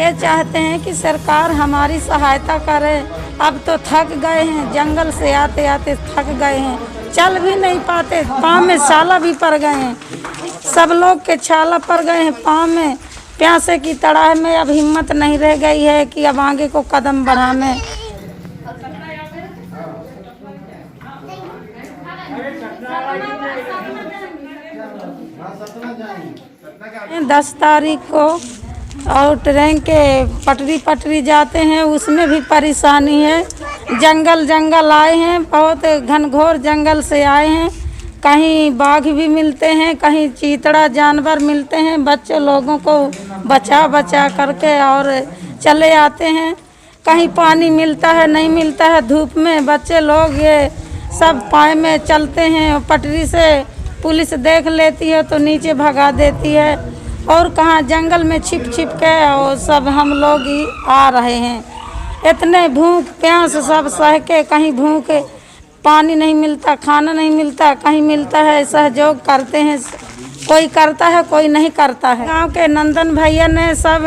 ये चाहते हैं कि सरकार हमारी सहायता करे। अब तो थक गए हैं, जंगल से आते आते थक गए हैं, चल भी नहीं पाते, पाँव में छाला भी पड़ गए हैं, सब लोग के छाला पड़ गए हैं पाँव में। प्यासे की तड़ाह में अब हिम्मत नहीं रह गई है कि अब आगे को कदम बढ़ाने। 10 तारीख को और ट्रेन के पटरी जाते हैं, उसमें भी परेशानी है। जंगल आए हैं, बहुत घनघोर जंगल से आए हैं। कहीं बाघ भी मिलते हैं, कहीं चीतड़ा जानवर मिलते हैं। बच्चे लोगों को बचा करके और चले आते हैं। कहीं पानी मिलता है, नहीं मिलता है। धूप में बच्चे लोग ये सब पाए में चलते हैं। पटरी से पुलिस देख लेती है तो नीचे भगा देती है। और कहाँ जंगल में छिप के और सब हम लोग ही आ रहे हैं। इतने भूख प्यास सब सह के, कहीं भूख पानी नहीं मिलता, खाना नहीं मिलता, कहीं मिलता है सहयोग करते हैं। कोई करता है, कोई नहीं करता है। गांव के नंदन भैया ने सब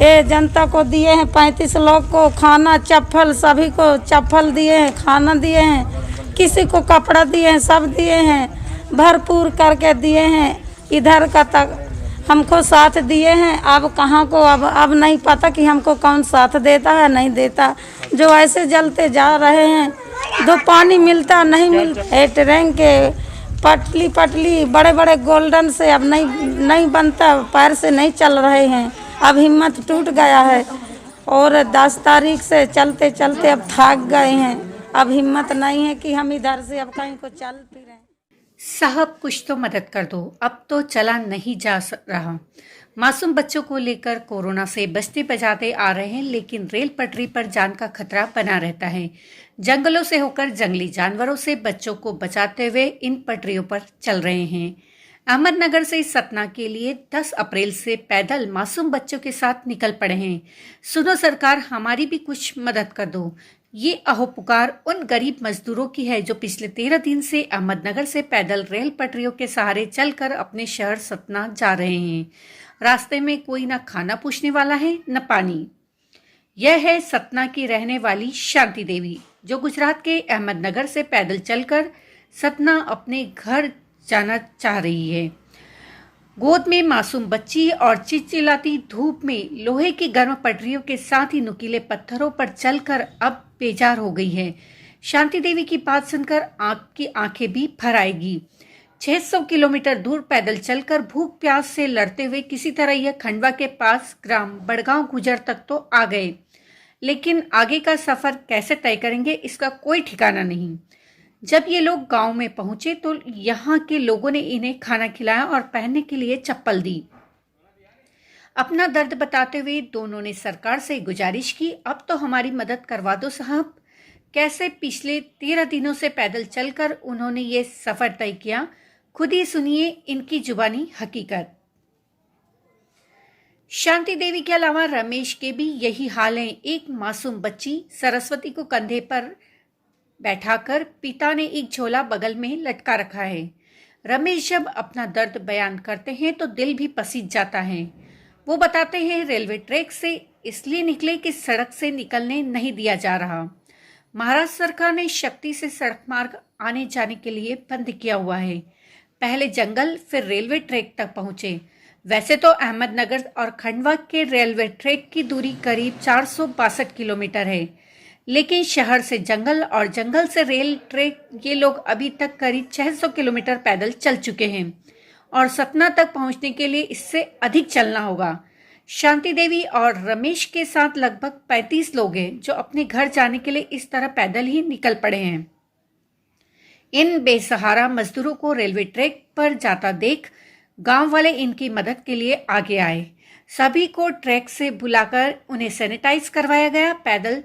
ये जनता को दिए हैं, 35 लोग को खाना, चप्पल, सभी को चप्पल दिए हैं, खाना दिए हैं, किसी को कपड़ा दिए हैं, सब दिए हैं, भरपूर करके दिए हैं। इधर का तक हमको साथ दिए हैं। अब कहाँ को अब नहीं पता कि हमको कौन साथ देता है, नहीं देता। जो ऐसे जलते जा रहे हैं, दो पानी मिलता नहीं मिलता। ट्रेन के पटली बड़े गोल्डन से अब नहीं बनता, पैर से नहीं चल रहे हैं। अब हिम्मत टूट गया है और 10 तारीख से चलते अब थक गए हैं। अब हिम्मत नहीं है कि हम इधर से अब कहीं को चल फिरें। साहब कुछ तो मदद कर दो, अब तो चला नहीं जा रहा। मासूम बच्चों को लेकर कोरोना से बचते बचाते आ रहे हैं, लेकिन रेल पटरी पर जान का खतरा बना रहता है। जंगलों से होकर जंगली जानवरों से बच्चों को बचाते हुए इन पटरियों पर चल रहे हैं। अहमदनगर से सतना के लिए 10 अप्रैल से पैदल मासूम बच्चों के साथ निकल पड़े हैं। सुनो सरकार, हमारी भी कुछ मदद कर दो। ये अहो पुकार उन गरीब मजदूरों की है जो पिछले 13 दिन से अहमदनगर से पैदल रेल पटरियों के सहारे चलकर अपने शहर सतना जा रहे हैं। रास्ते में कोई न खाना पूछने वाला है न पानी। यह है सतना की रहने वाली शांति देवी, जो गुजरात के अहमदनगर से पैदल चलकर सतना अपने घर जाना चाह रही है। गोद में मासूम बच्ची और चिलचिलाती धूप में लोहे की गर्म पटरियों के साथ ही नुकीले पत्थरों पर चलकर अब बेजार हो गई है। शांति देवी की बात सुनकर आपकी आंखें भी भर आएगी। 600 किलोमीटर दूर पैदल चलकर भूख प्यास से लड़ते हुए किसी तरह यह खंडवा के पास ग्राम बड़गांव गुजर तक तो आ गए, लेकिन आगे का सफर कैसे तय करेंगे इसका कोई ठिकाना नहीं। जब ये लोग गांव में पहुंचे तो यहाँ के लोगों ने इन्हें खाना खिलाया और पहनने के लिए चप्पल दी। अपना दर्द बताते हुए दोनों ने सरकार से गुजारिश की, अब तो हमारी मदद करवा दो साहब। कैसे पिछले 13 दिनों से पैदल चलकर उन्होंने ये सफर तय किया, खुद ही सुनिए इनकी जुबानी हकीकत। शांति देवी के अलावा रमेश के भी यही हाल है। एक मासूम बच्ची सरस्वती को कंधे पर बैठाकर पिता ने एक झोला बगल में लटका रखा है। रमेश जब अपना दर्द बयान करते हैं तो दिल भी पसीज जाता है। वो बताते हैं रेलवे ट्रैक से इसलिए निकले कि सड़क से निकलने नहीं दिया जा रहा। महाराष्ट्र सरकार ने शक्ति से सड़क मार्ग आने जाने के लिए बंद किया हुआ है। पहले जंगल फिर रेलवे ट्रैक तक पहुंचे। वैसे तो अहमदनगर और खंडवा के रेलवे ट्रैक की दूरी करीब 462 किलोमीटर है, लेकिन शहर से जंगल और जंगल से रेल ट्रैक ये लोग अभी तक करीब 600 किलोमीटर पैदल चल चुके हैं और सतना तक पहुंचने के लिए इससे अधिक चलना होगा। शांति देवी और रमेश के साथ लगभग 35 लोग हैं जो अपने घर जाने के लिए इस तरह पैदल ही निकल पड़े हैं। इन बेसहारा मजदूरों को रेलवे ट्रैक पर जाता देख गांव वाले इनकी मदद के लिए आगे आए। सभी को ट्रैक से बुलाकर उन्हें सैनिटाइज करवाया गया। पैदल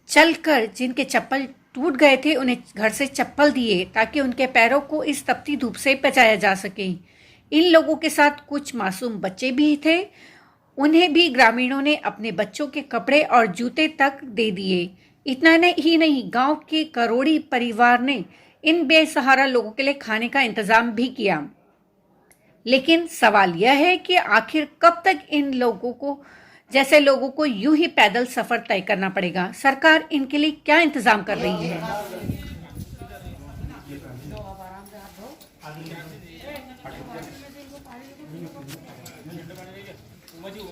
चलकर जिनके चप्पल टूट गए थे उन्हें घर से चप्पल दिए ताकि उनके पैरों को इस तपती धूप से बचाया जा सके। इन लोगों के साथ कुछ मासूम बच्चे भी थे, उन्हें भी ग्रामीणों ने अपने बच्चों के कपड़े और जूते तक दे दिए। इतना ही नहीं, गांव के करोड़ी परिवार ने इन बेसहारा लोगों के लिए खाने का इंतजाम भी किया। लेकिन सवाल यह है कि आखिर कब तक इन लोगों को जैसे लोगों को यूं ही पैदल सफर तय करना पड़ेगा। सरकार इनके लिए क्या इंतजाम कर रही है?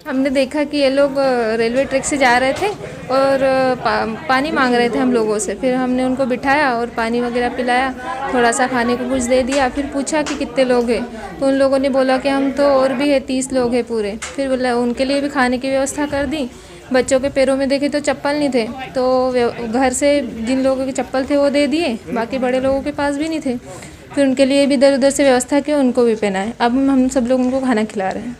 हमने देखा कि ये लोग रेलवे ट्रैक से जा रहे थे और पानी मांग रहे थे हम लोगों से। फिर हमने उनको बिठाया और पानी वगैरह पिलाया, थोड़ा सा खाने को कुछ दे दिया। फिर पूछा कि कितने लोग हैं, तो उन लोगों ने बोला कि हम तो और भी है 30 लोग हैं पूरे। फिर बोला उनके लिए भी खाने की व्यवस्था कर दी। बच्चों के पैरों में देखे तो चप्पल नहीं थे, तो घर से जिन लोगों के चप्पल थे वो दे दिए, बाकी बड़े लोगों के पास भी नहीं थे। फिर उनके लिए भी इधर उधर से व्यवस्था की, उनको भी पहनाए। अब हम सब लोग उनको खाना खिला रहे हैं।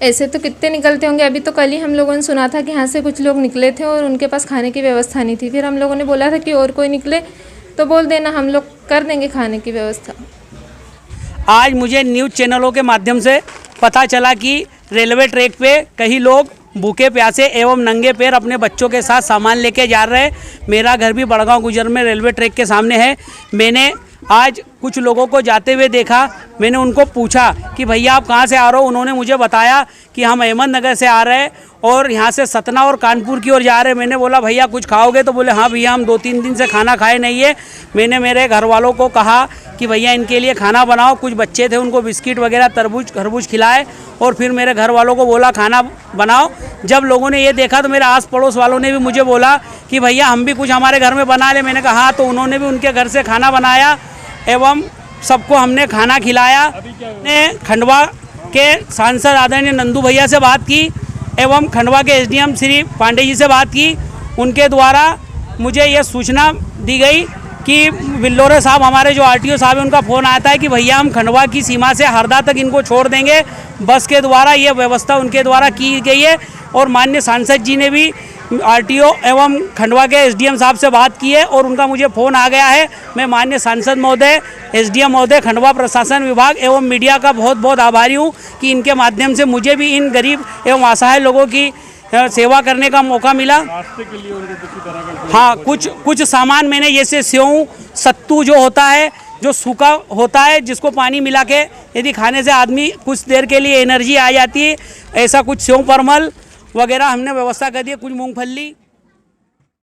ऐसे तो कितने निकलते होंगे, अभी तो कल ही हम लोगों ने सुना था कि यहाँ से कुछ लोग निकले थे और उनके पास खाने की व्यवस्था नहीं थी। फिर हम लोगों ने बोला था कि और कोई निकले तो बोल देना, हम लोग कर देंगे खाने की व्यवस्था। आज मुझे न्यूज़ चैनलों के माध्यम से पता चला कि रेलवे ट्रैक पे कई लोग भूखे प्यासे एवं नंगे पैर अपने बच्चों के साथ सामान लेके जा रहे हैं। मेरा घर भी बड़गांव गुजर में रेलवे ट्रैक के सामने है। मैंने आज कुछ लोगों को जाते हुए देखा। मैंने उनको पूछा कि भैया आप कहाँ से आ रहे हो। उन्होंने मुझे बताया कि हम अहमदनगर से आ रहे हैं और यहाँ से सतना और कानपुर की ओर जा रहे हैं। मैंने बोला भैया कुछ खाओगे, तो बोले हाँ भैया हम 2-3 दिन से खाना खाए नहीं है। मैंने मेरे घर वालों को कहा कि भैया इनके लिए खाना बनाओ। कुछ बच्चे थे, उनको बिस्किट वगैरह तरबूज खरबूज खिलाए और फिर मेरे घर वालों को बोला खाना बनाओ। जब लोगों ने ये देखा तो मेरे आस पड़ोस वालों ने भी मुझे बोला कि भैया हम भी कुछ हमारे घर में बना ले। मैंने कहा हाँ, तो उन्होंने भी उनके घर से खाना बनाया एवं सबको हमने खाना खिलाया। ने खंडवा के सांसद आदरणीय नंदू भैया से बात की एवं खंडवा के एसडीएम श्री पांडे जी से बात की। उनके द्वारा मुझे यह सूचना दी गई कि बिल्लोरे साहब, हमारे जो आरटीओ साहब हैं, उनका फ़ोन आता है कि भैया हम खंडवा की सीमा से हरदा तक इनको छोड़ देंगे। बस के द्वारा ये व्यवस्था उनके द्वारा की गई है और माननीय सांसद जी ने भी आरटीओ एवं खंडवा के एसडीएम साहब से बात की है और उनका मुझे फ़ोन आ गया है। मैं माननीय सांसद महोदय, एसडीएम महोदय, खंडवा प्रशासन विभाग एवं मीडिया का बहुत बहुत आभारी हूँ कि इनके माध्यम से मुझे भी इन गरीब एवं असहाय लोगों की सेवा करने का मौका मिला। नाश्ते के लिए उनको किसी तरह का हाँ, कुछ सामान मैंने, जैसे सेव सत्तू जो होता है, जो सूखा होता है, जिसको पानी मिला के यदि खाने से आदमी कुछ देर के लिए एनर्जी आ जाती है, ऐसा कुछ सेव परमल वगैरह हमने व्यवस्था कर दी है। कुछ मूंगफली